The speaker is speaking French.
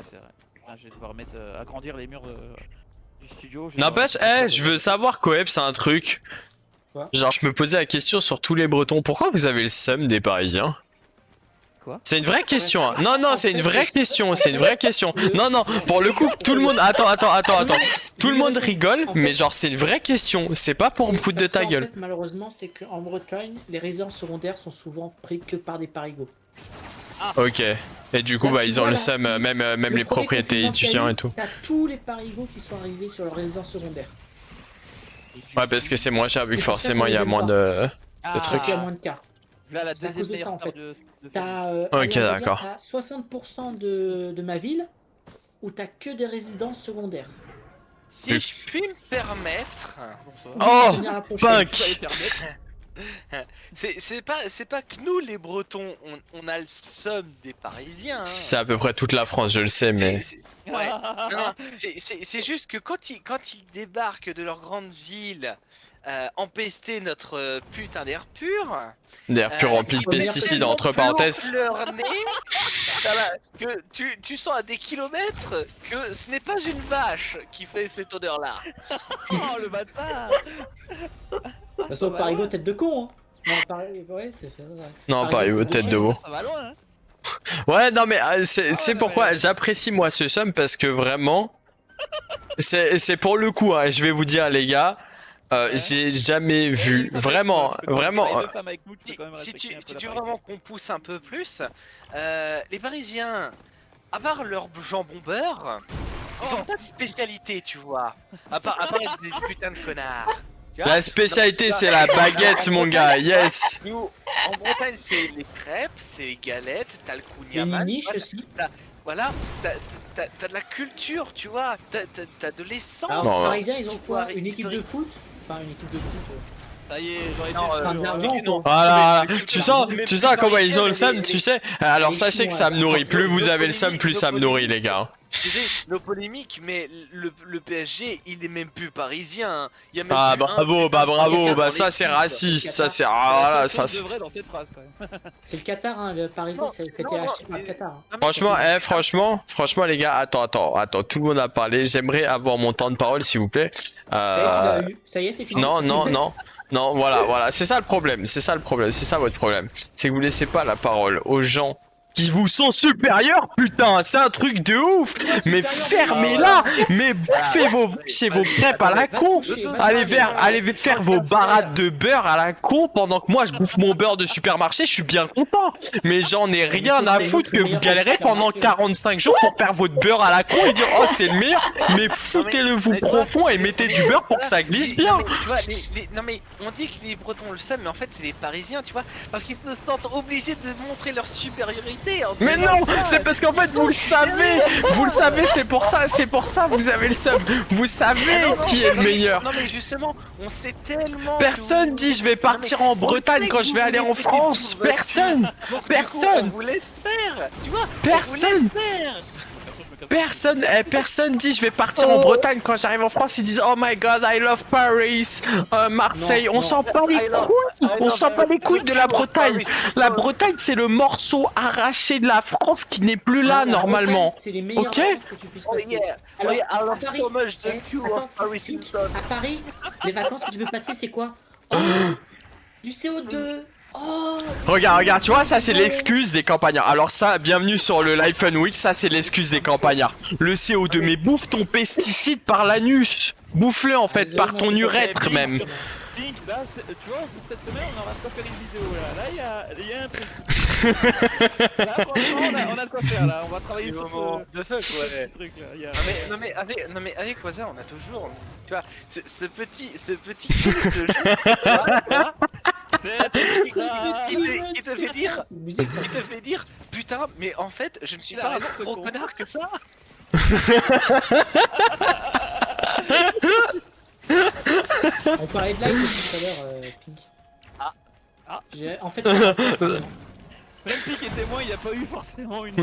Ah, c'est vrai. Ah, je vais devoir mettre agrandir les murs du studio. N'empêche, je veux savoir, Coep, c'est un truc. Quoi? Genre, je me posais la question sur tous les Bretons. Pourquoi vous avez le seum des Parisiens? Quoi? C'est une vraie question. Hein. Non, non, c'est une vraie question. C'est une vraie question. Non, non, pour le coup, tout le monde. Attends. Tout le monde rigole, mais genre, c'est une vraie question. C'est pas pour me foutre de ta gueule. En fait, malheureusement, c'est qu'en Bretagne, les résidences secondaires sont souvent pris que par des parigots. Ok. Et du coup, Là, bah, tu ils ont vois, le là, seum, si même Le les premier propriétés confinement qu'il y a étudiants eu, et tout. T'as tous les parigots qui sont arrivés sur leur résidence secondaire. Ouais, parce que c'est moins cher, vu que C'est pour ça forcément, qu'on il y a les aime moins pas. de Parce trucs. qu'il y a moins de cas. Là, la C'est à deuxième cause de ça, meilleure en fait. sœur de T'as famille. allez, Ok, on va dire, d'accord. t'as 60% de ma ville où t'as que des résidences secondaires. Si je puis me permettre, Oh, Ça va venir la prochaine. Punk. c'est pas que nous les Bretons, on a le seum des Parisiens. Hein. C'est à peu près toute la France, je le sais, mais. Ouais. Non, c'est juste que quand ils débarquent de leur grande ville, empester notre putain d'air pur. D'air pur rempli de ils viennent pesticides, tellement entre parenthèses. planter leur nez, voilà, que tu sens à des kilomètres que ce n'est pas une vache qui fait cette odeur-là. Oh, le bâtard! De toute façon, parigot, tête de con. Hein. Non, ouais, c'est fait. Ouais. Non, pas Parigot, tête de veau. Ça va loin, hein? Ouais, non, mais c'est ouais, pourquoi mais- j'apprécie moi ce seum, parce que vraiment. C'est pour le coup, hein, je vais vous dire, les gars. J'ai jamais vu, vraiment. Si tu veux vraiment qu'on pousse un peu plus, les Parisiens, à part leur jambon beurre, ils ont pas de spécialité, tu vois. À part être des putains de connards. Tu vois. La spécialité, c'est la baguette, mon gars, yes. Nous, en Bretagne, c'est les crêpes, c'est les galettes, t'as le Il y a une kouign-amann. niche aussi. Voilà, t'as de la culture, tu vois. T'as de l'essence. Alors, Non, les ouais. Parisiens, ils ont quoi? Histoire- Une équipe de historique. foot? Enfin, une équipe de foot. Ça y est, j'aurais été Non, Enfin, de sûr, l'argent, hein. quoi. Voilà, Mais tu sens comment ils ont le seum, les- tu sais. Alors les sachez que Chinois, ça me nourrit. Plus vous avez le seum, plus ça me nourrit, les gars. Tu sais, nos polémiques, mais le PSG, il est même plus parisien. Hein. Il y a même Ah plus un bravo, putain de bravo, Parisien bah dans ça c'est l'équipe. raciste, ça c'est... La Ah voilà, seule ça chose c'est... de vrai dans cette phrase, quand même. C'est le Qatar, hein. Le parigot, Non, c'était non, acheté par le mais- Qatar. Hein. Non, mais Franchement, c'est- franchement les gars, attends, tout le monde a parlé, j'aimerais avoir mon temps de parole s'il vous plaît. Ça y est, tu l'as eu. Ça y est, c'est fini. Non, voilà, c'est ça le problème, c'est ça votre problème. C'est que vous laissez pas la parole aux gens qui vous sont supérieurs, putain, c'est un truc de ouf. Mais fermez-la, mais bouffez chez vos crêpes à la con. Allez faire vos barades de beurre à la con pendant que moi je bouffe mon beurre de supermarché, je suis bien content. Mais j'en ai rien à foutre que vous galérez pendant 45 jours pour faire votre beurre à la con et dire oh c'est le meilleur. Mais foutez-le vous profond et mettez du beurre pour que ça glisse bien. Non mais, tu vois, non mais on dit que les Bretons ont le seum, mais en fait c'est les Parisiens, tu vois, parce qu'ils se sentent obligés de montrer leur supériorité. En Mais disant, non, c'est parce qu'en fait vous le savez, c'est pour ça vous avez le seum. Vous savez qui est le meilleur. Non mais justement, on sait tellement. Personne dit je vais partir en Bretagne quand je vais aller en France. Personne. On vous laisse faire, tu vois. Personne. Personne dit je vais partir en Bretagne quand j'arrive en France. Ils disent oh my god I love Paris, Marseille. On s'en bat les couilles. On s'en bat les couilles de la Bretagne. La Bretagne c'est le morceau arraché de la France qui n'est plus là normalement. C'est les meilleurs Ok. vacances que tu puisses Oh passer. yeah, Alors, I à love Paris, so much the view attends, of Paris Pink, Hilton. à Paris, les vacances que tu veux passer, c'est quoi? Oh, du CO2. Oh, Regarde, tu vois, ça c'est l'excuse des campagnards. Alors ça, bienvenue sur le Life Fun Week, ça c'est l'excuse des campagnards. Le CO2, mais bouffe ton pesticide par l'anus. Bouffe-le en fait, par ton urètre même. Pink, là, tu vois, pour cette semaine, on aura de quoi faire une vidéo là. Là, il y a un truc. Là, franchement, on a de quoi faire là. On va travailler sur de fuck, ouais. ce truc là. Il y a- Non mais avec Waza on a toujours, tu vois, ce petit truc de jeu, tu vois, C'est ça. qui te fait dire, musique, ça. qui te fait dire, putain, mais en fait, je ne suis Il a pas un raison, ce gros con. connard que ça. On parlait de live aussi tout à l'heure, Pink. Ah. En fait, Même Pink est témoin, il n'y a pas eu forcément une.